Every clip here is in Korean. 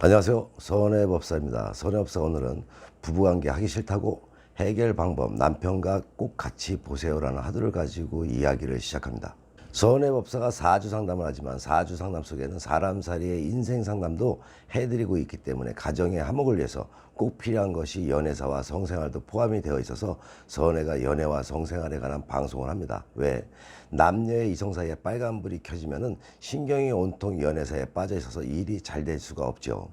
안녕하세요. 선해법사입니다. 선해법사 오늘은 부부관계 하기 싫다고 해결 방법 남편과 꼭 같이 보세요라는 화두를 가지고 이야기를 시작합니다. 선해법사가 사주 상담을 하지만 사주 상담 속에는 사람 살이의 인생 상담도 해드리고 있기 때문에 가정의 화목을 위해서 꼭 필요한 것이 연애사와 성생활도 포함이 되어 있어서 선해가 연애와 성생활에 관한 방송을 합니다. 왜? 남녀의 이성 사이에 빨간불이 켜지면은 신경이 온통 연애사에 빠져 있어서 일이 잘 될 수가 없죠.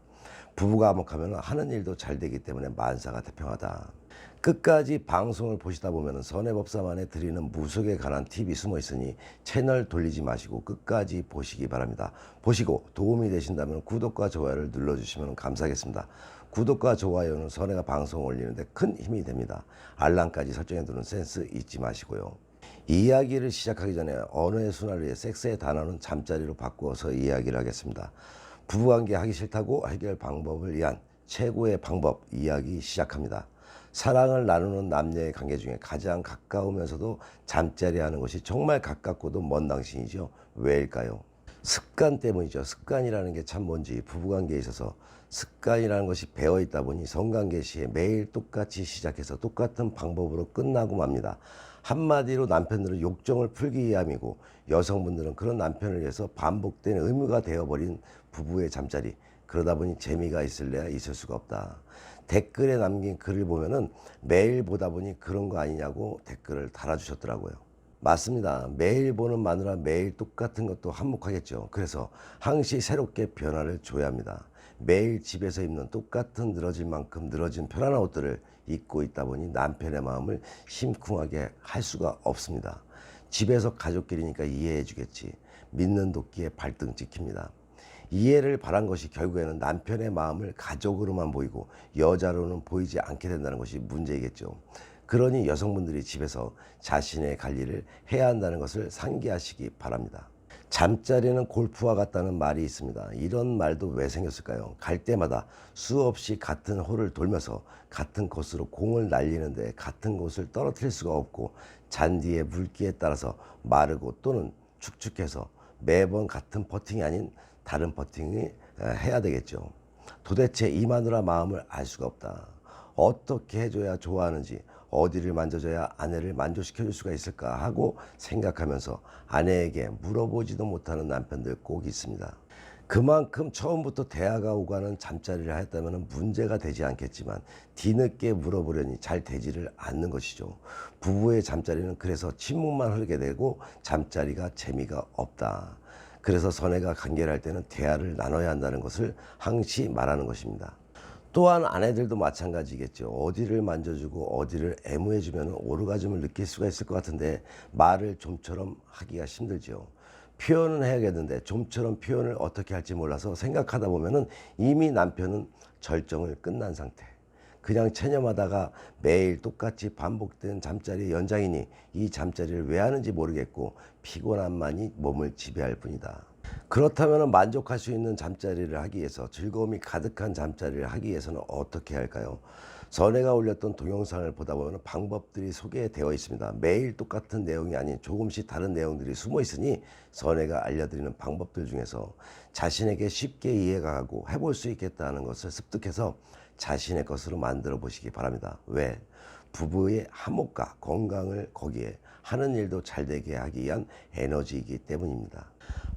부부가 화목하면 하는 일도 잘 되기 때문에 만사가 태평하다. 끝까지 방송을 보시다 보면 선해법사만에 드리는 무속에 관한 팁이 숨어 있으니 채널 돌리지 마시고 끝까지 보시기 바랍니다. 보시고 도움이 되신다면 구독과 좋아요를 눌러주시면 감사하겠습니다. 구독과 좋아요는 선해가 방송 올리는데 큰 힘이 됩니다. 알람까지 설정해두는 센스 잊지 마시고요. 이야기를 시작하기 전에 언어의 순환을 위해 섹스의 단어는 잠자리로 바꾸어서 이야기를 하겠습니다. 부부관계 하기 싫다고 해결 방법을 위한 최고의 방법 이야기 시작합니다. 사랑을 나누는 남녀의 관계 중에 가장 가까우면서도 잠자리 하는 것이 정말 가깝고도 먼 당신이죠. 왜일까요? 습관 때문이죠. 습관이라는 게 참 뭔지 부부관계에 있어서 습관이라는 것이 배어있다 보니 성관계 시에 매일 똑같이 시작해서 똑같은 방법으로 끝나고 맙니다. 한마디로 남편들은 욕정을 풀기 위함이고 여성분들은 그런 남편을 위해서 반복된 의무가 되어버린 부부의 잠자리. 그러다 보니 재미가 있을래야 있을 수가 없다. 댓글에 남긴 글을 보면은 매일 보다 보니 그런 거 아니냐고 댓글을 달아주셨더라고요. 맞습니다. 매일 보는 마누라 매일 똑같은 것도 한몫하겠죠. 그래서 항시 새롭게 변화를 줘야 합니다. 매일 집에서 입는 똑같은 늘어진 만큼 늘어진 편안한 옷들을 입고 있다 보니 남편의 마음을 심쿵하게 할 수가 없습니다. 집에서 가족끼리니까 이해해 주겠지. 믿는 도끼에 발등 찍힙니다. 이해를 바란 것이 결국에는 남편의 마음을 가족으로만 보이고 여자로는 보이지 않게 된다는 것이 문제이겠죠. 그러니 여성분들이 집에서 자신의 관리를 해야 한다는 것을 상기하시기 바랍니다. 잠자리는 골프와 같다는 말이 있습니다. 이런 말도 왜 생겼을까요? 갈 때마다 수없이 같은 홀을 돌면서 같은 코스로 공을 날리는데 같은 곳을 떨어뜨릴 수가 없고 잔디의 물기에 따라서 마르고 또는 축축해서 매번 같은 퍼팅이 아닌 다른 퍼팅이 해야 되겠죠. 도대체 이 마누라 마음을 알 수가 없다. 어떻게 해줘야 좋아하는지, 어디를 만져줘야 아내를 만족시켜 줄 수가 있을까 하고 생각하면서 아내에게 물어보지도 못하는 남편들 꼭 있습니다. 그만큼 처음부터 대화가 오가는 잠자리를 하였다면 문제가 되지 않겠지만 뒤늦게 물어보려니 잘 되지를 않는 것이죠. 부부의 잠자리는 그래서 침묵만 흐르게 되고 잠자리가 재미가 없다. 그래서 선해가 관계를 할 때는 대화를 나눠야 한다는 것을 항시 말하는 것입니다. 또한 아내들도 마찬가지겠죠. 어디를 만져주고 어디를 애무해주면 오르가즘을 느낄 수가 있을 것 같은데 말을 좀처럼 하기가 힘들죠. 표현은 해야겠는데 좀처럼 표현을 어떻게 할지 몰라서 생각하다 보면은 이미 남편은 절정을 끝난 상태. 그냥 체념하다가 매일 똑같이 반복된 잠자리의 연장이니 이 잠자리를 왜 하는지 모르겠고 피곤함만이 몸을 지배할 뿐이다. 그렇다면 만족할 수 있는 잠자리를 하기 위해서 즐거움이 가득한 잠자리를 하기 위해서는 어떻게 할까요? 선해가 올렸던 동영상을 보다 보면 방법들이 소개되어 있습니다. 매일 똑같은 내용이 아닌 조금씩 다른 내용들이 숨어 있으니 선해가 알려드리는 방법들 중에서 자신에게 쉽게 이해가 가고 해볼 수 있겠다는 것을 습득해서 자신의 것으로 만들어 보시기 바랍니다. 왜? 부부의 화목과 건강을 거기에 하는 일도 잘 되게 하기 위한 에너지이기 때문입니다.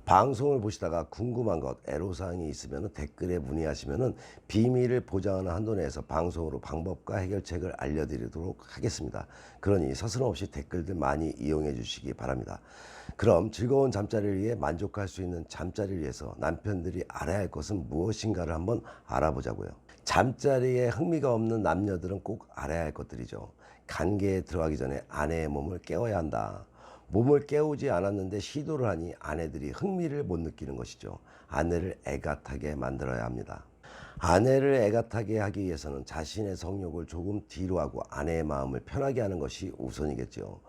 방송을 보시다가 궁금한 것, 애로사항이 있으면 댓글에 문의하시면 비밀을 보장하는 한도 내에서 방송으로 방법과 해결책을 알려드리도록 하겠습니다. 그러니 서슴없이 댓글들 많이 이용해 주시기 바랍니다. 그럼 즐거운 잠자리를 위해 만족할 수 있는 잠자리를 위해서 남편들이 알아야 할 것은 무엇인가를 한번 알아보자고요. 잠자리에 흥미가 없는 남녀들은 꼭 알아야 할 것들이죠. 관계에 들어가기 전에 아내의 몸을 깨워야 한다. 몸을 깨우지 않았는데 시도를 하니 아내들이 흥미를 못 느끼는 것이죠. 아내를 애가 타게 만들어야 합니다. 아내를 애가 타게 하기 위해서는 자신의 성욕을 조금 뒤로 하고 아내의 마음을 편하게 하는 것이 우선이겠죠.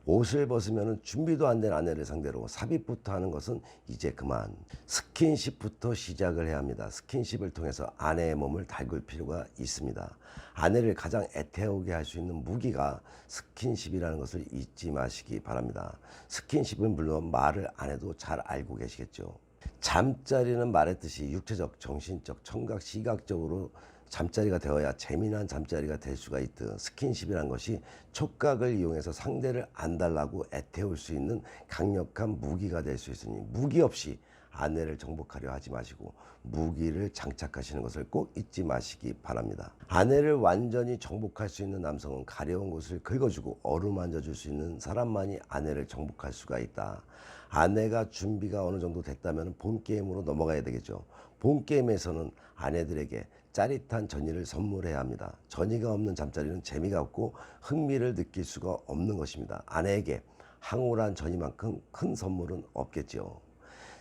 옷을 벗으면 준비도 안 된 아내를 상대로 삽입부터 하는 것은 이제 그만. 스킨십부터 시작을 해야 합니다. 스킨십을 통해서 아내의 몸을 달굴 필요가 있습니다. 아내를 가장 애태우게 할 수 있는 무기가 스킨십이라는 것을 잊지 마시기 바랍니다. 스킨십은 물론 말을 안 해도 잘 알고 계시겠죠. 잠자리는 말했듯이 육체적, 정신적, 청각, 시각적으로 잠자리가 되어야 재미난 잠자리가 될 수가 있듯 스킨십이라는 것이 촉각을 이용해서 상대를 안달나고 애태울 수 있는 강력한 무기가 될 수 있으니 무기 없이 아내를 정복하려 하지 마시고 무기를 장착하시는 것을 꼭 잊지 마시기 바랍니다. 아내를 완전히 정복할 수 있는 남성은 가려운 곳을 긁어주고 어루만져 줄 수 있는 사람만이 아내를 정복할 수가 있다. 아내가 준비가 어느 정도 됐다면 본게임으로 넘어가야 되겠죠. 본게임에서는 아내들에게 짜릿한 전의를 선물해야 합니다. 전의가 없는 잠자리는 재미가 없고 흥미를 느낄 수가 없는 것입니다. 아내에게 황홀한 전의만큼 큰 선물은 없겠지요.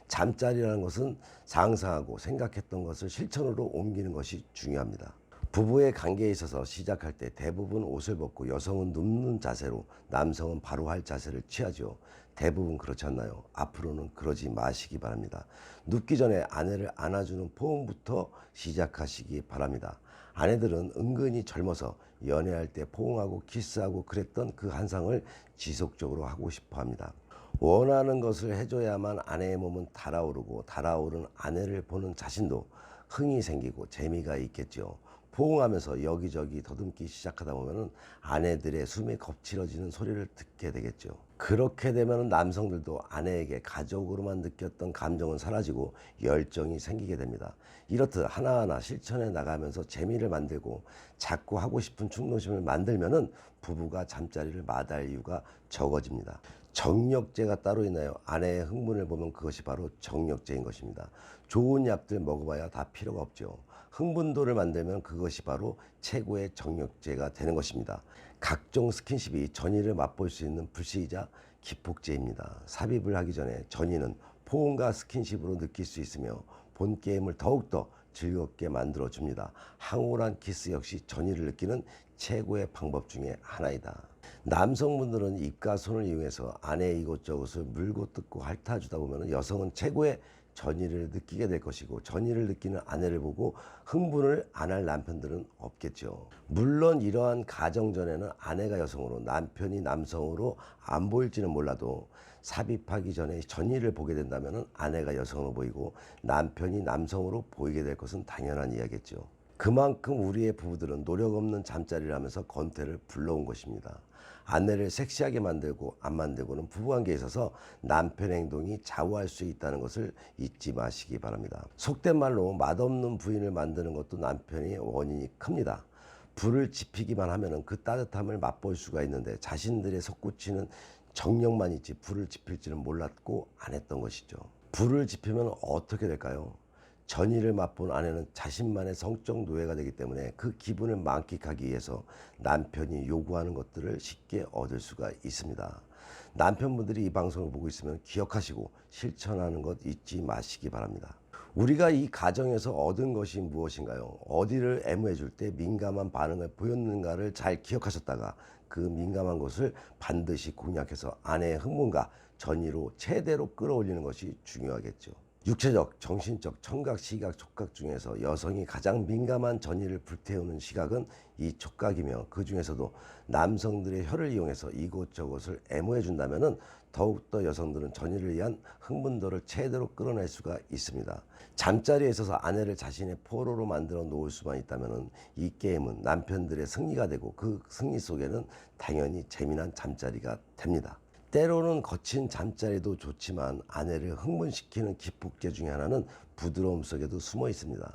잠자리라는 것은 상상하고 생각했던 것을 실천으로 옮기는 것이 중요합니다. 부부의 관계에 있어서 시작할 때 대부분 옷을 벗고 여성은 눕는 자세로 남성은 바로 할 자세를 취하죠. 대부분 그렇지 않나요? 앞으로는 그러지 마시기 바랍니다. 눕기 전에 아내를 안아주는 포옹부터 시작하시기 바랍니다. 아내들은 은근히 젊어서 연애할 때 포옹하고 키스하고 그랬던 그 한상을 지속적으로 하고 싶어 합니다. 원하는 것을 해줘야만 아내의 몸은 달아오르고 달아오른 아내를 보는 자신도 흥이 생기고 재미가 있겠죠. 포옹하면서 여기저기 더듬기 시작하다 보면 아내들의 숨이 거칠어지는 소리를 듣게 되겠죠. 그렇게 되면 남성들도 아내에게 가족으로만 느꼈던 감정은 사라지고 열정이 생기게 됩니다. 이렇듯 하나하나 실천해 나가면서 재미를 만들고 자꾸 하고 싶은 충동심을 만들면 부부가 잠자리를 마다할 이유가 적어집니다. 정력제가 따로 있나요? 아내의 흥분을 보면 그것이 바로 정력제인 것입니다. 좋은 약들 먹어봐야 다 필요가 없죠. 흥분도를 만들면 그것이 바로 최고의 정력제가 되는 것입니다. 각종 스킨십이 전의를 맛볼 수 있는 불시이자 기폭제입니다. 삽입을 하기 전에 전의는 포옹과 스킨십으로 느낄 수 있으며 본 게임을 더욱더 즐겁게 만들어줍니다. 황홀한 키스 역시 전의를 느끼는 최고의 방법 중에 하나이다. 남성분들은 입과 손을 이용해서 아내의 이곳저곳을 물고 뜯고 핥아주다 보면 여성은 최고의 전의를 느끼게 될 것이고 전의를 느끼는 아내를 보고 흥분을 안 할 남편들은 없겠죠. 물론 이러한 가정전에는 아내가 여성으로 남편이 남성으로 안 보일지는 몰라도 삽입하기 전에 전의를 보게 된다면 아내가 여성으로 보이고 남편이 남성으로 보이게 될 것은 당연한 이야기겠죠. 그만큼 우리의 부부들은 노력 없는 잠자리를 하면서 권태를 불러온 것입니다. 아내를 섹시하게 만들고 안 만들고는 부부관계에 있어서 남편의 행동이 좌우할 수 있다는 것을 잊지 마시기 바랍니다. 속된 말로 맛없는 부인을 만드는 것도 남편이 원인이 큽니다. 불을 지피기만 하면 그 따뜻함을 맛볼 수가 있는데 자신들의 솟구치는 정력만 있지 불을 지필지는 몰랐고 안 했던 것이죠. 불을 지피면 어떻게 될까요? 전의를 맛본 아내는 자신만의 성적 노예가 되기 때문에 그 기분을 만끽하기 위해서 남편이 요구하는 것들을 쉽게 얻을 수가 있습니다. 남편분들이 이 방송을 보고 있으면 기억하시고 실천하는 것 잊지 마시기 바랍니다. 우리가 이 가정에서 얻은 것이 무엇인가요? 어디를 애무해 줄 때 민감한 반응을 보였는가를 잘 기억하셨다가 그 민감한 것을 반드시 공략해서 아내의 흥분과 전의로 최대로 끌어올리는 것이 중요하겠죠. 육체적, 정신적, 청각, 시각, 촉각 중에서 여성이 가장 민감한 전의를 불태우는 시각은 이 촉각이며 그 중에서도 남성들의 혀를 이용해서 이곳저곳을 애무해 준다면 더욱더 여성들은 전의를 위한 흥분도를 최대로 끌어낼 수가 있습니다. 잠자리에 있어서 아내를 자신의 포로로 만들어 놓을 수만 있다면 이 게임은 남편들의 승리가 되고 그 승리 속에는 당연히 재미난 잠자리가 됩니다. 때로는 거친 잠자리도 좋지만 아내를 흥분시키는 기폭제 중에 하나는 부드러움 속에도 숨어 있습니다.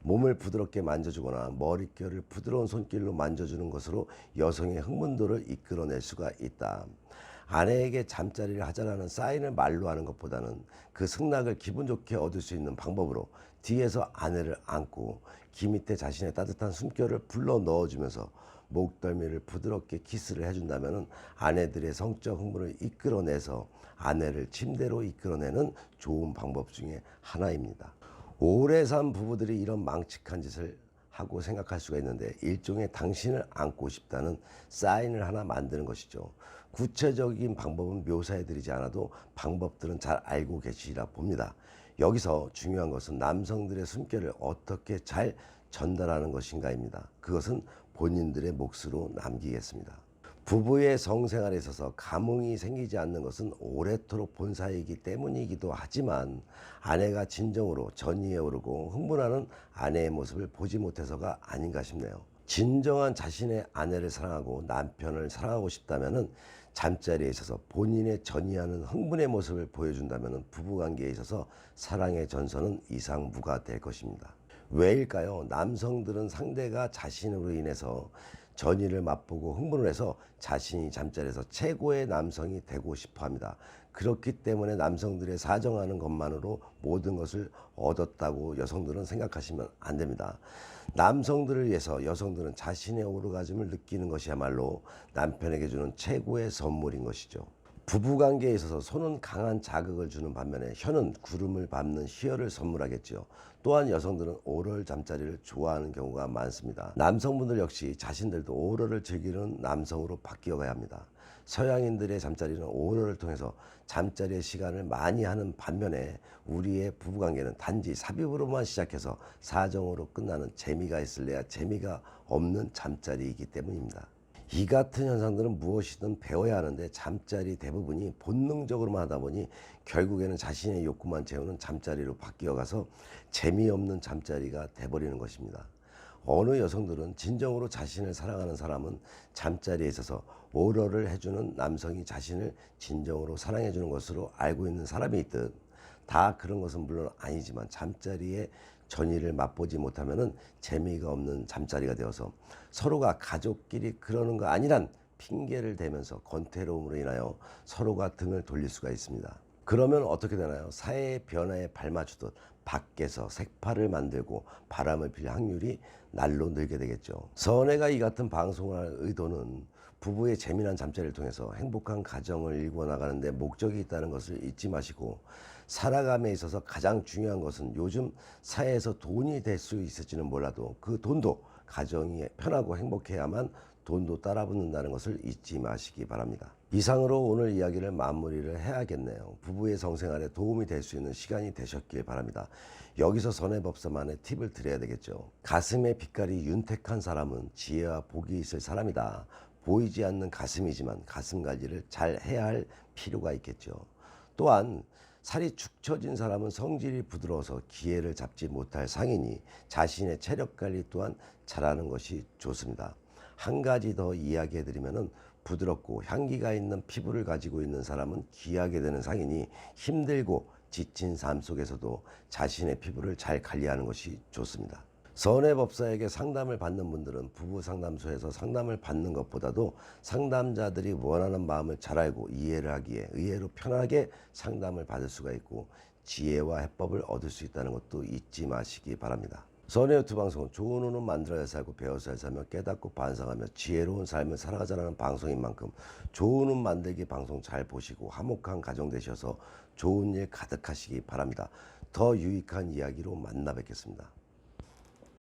몸을 부드럽게 만져주거나 머릿결을 부드러운 손길로 만져주는 것으로 여성의 흥분도를 이끌어낼 수가 있다. 아내에게 잠자리를 하자라는 사인을 말로 하는 것보다는 그 승낙을 기분 좋게 얻을 수 있는 방법으로 뒤에서 아내를 안고 귀 밑에 자신의 따뜻한 숨결을 불러 넣어주면서 목덜미를 부드럽게 키스를 해준다면 아내들의 성적 흥분을 이끌어내서 아내를 침대로 이끌어내는 좋은 방법 중에 하나입니다. 오래 산 부부들이 이런 망측한 짓을 하고 생각할 수가 있는데 일종의 당신을 안고 싶다는 사인을 하나 만드는 것이죠. 구체적인 방법은 묘사해드리지 않아도 방법들은 잘 알고 계시리라 봅니다. 여기서 중요한 것은 남성들의 숨결을 어떻게 잘 전달하는 것인가입니다. 그것은 본인들의 몫으로 남기겠습니다. 부부의 성생활에 있어서 감흥이 생기지 않는 것은 오래도록 본 사이이기 때문이기도 하지만 아내가 진정으로 전의에 오르고 흥분하는 아내의 모습을 보지 못해서가 아닌가 싶네요. 진정한 자신의 아내를 사랑하고 남편을 사랑하고 싶다면 잠자리에 있어서 본인의 전이하는 흥분의 모습을 보여준다면 부부관계에 있어서 사랑의 전선은 이상무가 될 것입니다. 왜일까요? 남성들은 상대가 자신으로 인해서 전의를 맛보고 흥분을 해서 자신이 잠자리에서 최고의 남성이 되고 싶어 합니다. 그렇기 때문에 남성들의 사정하는 것만으로 모든 것을 얻었다고 여성들은 생각하시면 안 됩니다. 남성들을 위해서 여성들은 자신의 오르가즘을 느끼는 것이야말로 남편에게 주는 최고의 선물인 것이죠. 부부관계에 있어서 손은 강한 자극을 주는 반면에 혀는 구름을 밟는 희열을 선물하겠죠. 또한 여성들은 오럴 잠자리를 좋아하는 경우가 많습니다. 남성분들 역시 자신들도 오럴을 즐기는 남성으로 바뀌어가야 합니다. 서양인들의 잠자리는 오럴을 통해서 잠자리의 시간을 많이 하는 반면에 우리의 부부관계는 단지 삽입으로만 시작해서 사정으로 끝나는 재미가 있을래야 재미가 없는 잠자리이기 때문입니다. 이 같은 현상들은 무엇이든 배워야 하는데 잠자리 대부분이 본능적으로만 하다 보니 결국에는 자신의 욕구만 채우는 잠자리로 바뀌어가서 재미없는 잠자리가 돼버리는 것입니다. 어느 여성들은 진정으로 자신을 사랑하는 사람은 잠자리에 있어서 오러를 해주는 남성이 자신을 진정으로 사랑해주는 것으로 알고 있는 사람이 있듯 다 그런 것은 물론 아니지만 잠자리에 전의를 맛보지 못하면 재미가 없는 잠자리가 되어서 서로가 가족끼리 그러는 거 아니란 핑계를 대면서 권태로움으로 인하여 서로가 등을 돌릴 수가 있습니다. 그러면 어떻게 되나요? 사회의 변화에 발맞추듯 밖에서 색파를 만들고 바람을 필 확률이 날로 늘게 되겠죠. 선혜가 이 같은 방송을 할 의도는 부부의 재미난 잠자리를 통해서 행복한 가정을 일궈 나가는 데 목적이 있다는 것을 잊지 마시고 살아감에 있어서 가장 중요한 것은 요즘 사회에서 돈이 될 수 있을지는 몰라도 그 돈도 가정이 편하고 행복해야만 돈도 따라 붙는다는 것을 잊지 마시기 바랍니다. 이상으로 오늘 이야기를 마무리를 해야겠네요. 부부의 성생활에 도움이 될 수 있는 시간이 되셨길 바랍니다. 여기서 선해법사만의 팁을 드려야 되겠죠. 가슴의 빛깔이 윤택한 사람은 지혜와 복이 있을 사람이다. 보이지 않는 가슴이지만 가슴 관리를 잘 해야 할 필요가 있겠죠. 또한 살이 축 처진 사람은 성질이 부드러워서 기회를 잡지 못할 상이니 자신의 체력 관리 또한 잘하는 것이 좋습니다. 한 가지 더 이야기해 드리면은 부드럽고 향기가 있는 피부를 가지고 있는 사람은 귀하게 되는 상이니 힘들고 지친 삶 속에서도 자신의 피부를 잘 관리하는 것이 좋습니다. 선해법사에게 상담을 받는 분들은 부부 상담소에서 상담을 받는 것보다도 상담자들이 원하는 마음을 잘 알고 이해를 하기에 의외로 편하게 상담을 받을 수가 있고 지혜와 해법을 얻을 수 있다는 것도 잊지 마시기 바랍니다. 선해 유튜브 방송은 좋은 운은 만들어야 살고 배워서 살며 깨닫고 반성하며 지혜로운 삶을 살아가자는 방송인 만큼 좋은 운 만들기 방송 잘 보시고 화목한 가정 되셔서 좋은 일 가득하시기 바랍니다. 더 유익한 이야기로 만나 뵙겠습니다.